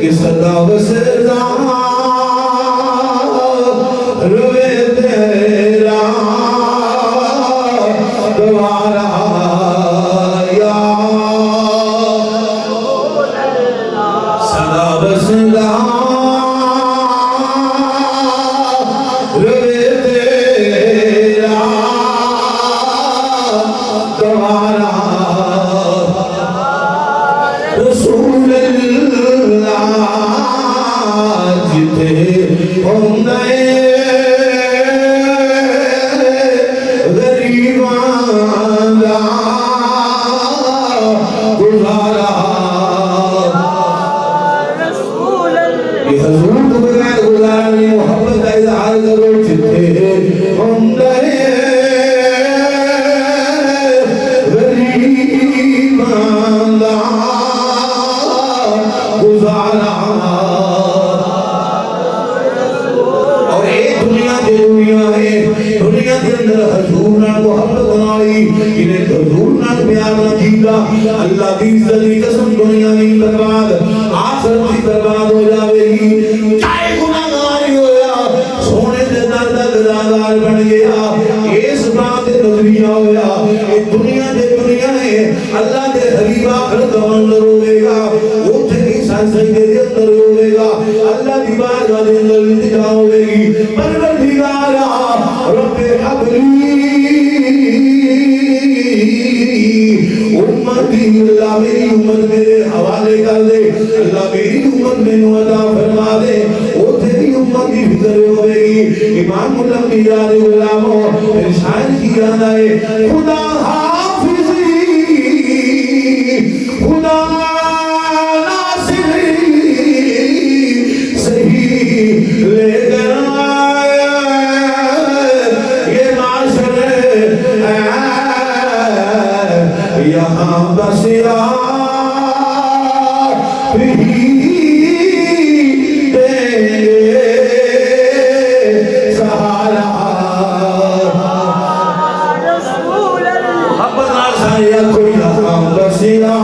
کہ صدا و سزا روے تیرا دوارا یا صدا و سزا روے تیرا دوارا رسول اللہ جتے ہوندے غریباں دا گزارا یہ حضور کو بغیر گزارا نہیں محبت کا اظہار کرو جتے ہوندے غریباں دا گزارا اور ایک دنیا ہے دنیا کے اندر حضور نال محبت بنائی انہیں حضور نال پیار نہ کیتا اللہ کی عزت کی قسم دنیا نہیں برباد آخرت بھی برباد ہو جاوے گی چاہے گناہگار ہی ہویا سونے دے در دا گناہگار بن گیا اس بات نظریہ ہویا یہ دنیا ہے اللہ دے حبیب آخرت اندر ہوئے گا اوتھے کی سجدے دے اندر ہوئے گا اللہ دی بارگاہ دے اندر التجا ہوئے گی پروردگارا رب حبلی امتی اللہ میری امت میرے حوالے کر دے اللہ میری امت میں عطا فرما دے اوتھے بھی امت کی فکر ہوئے گی امام الانبیاء علیہ السلام پھر شاعر کی یاد آئے خدا حافظی خدا ناصری صحیح لے کر یہ معاشر یہاں بسیا بھی دیں گے سہارا محبت نال سایہ کوئی یہاں بسیا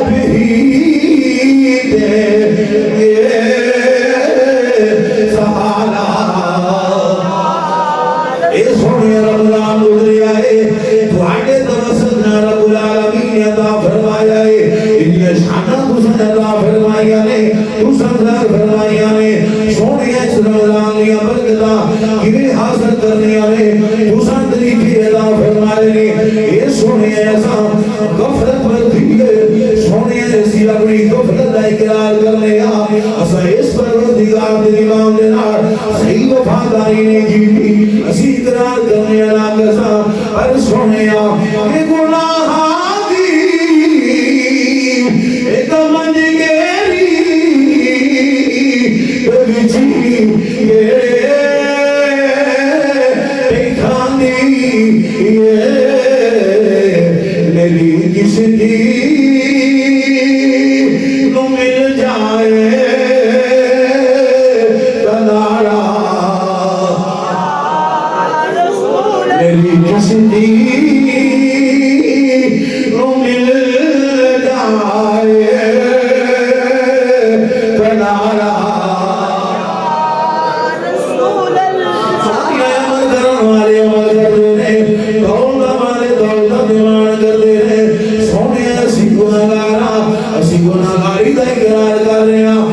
بھی دیں گے سہارا اے سونے رمضان گزری آئے تواڈے توسط نال رب العالمین نے عطا فرمایا ہے انہی شاناں تساں عطا فرمائیاں نے تساں عطا فرمائیاں نے سونے اس رمضان دی برکتاں کیویں حاصل کرنیاں نے تساں طریقے عطا فرمائے نے اے سونے ایسا غفلت ورتی ہے سونے ایسی اپنی غفلت دا اقرار کرنے اساں اس پروردگار دے نظام دے نال صحیح وفاداری نے کی اسی اقرار کرنے والا کساں پر سونیا کہ گناہ دی ایک منج گیری بچی گیرے دیکھان دی میری کس دی نو مل جائے کنارا میری کس دی نو مل جائے کنارا ساتھی عمل کرن والے عمل کرتے ہیں دولت والے دولت دیوان کرتے ہیں سونے اسی گناہگاری دا اقرار کر رہے ہیں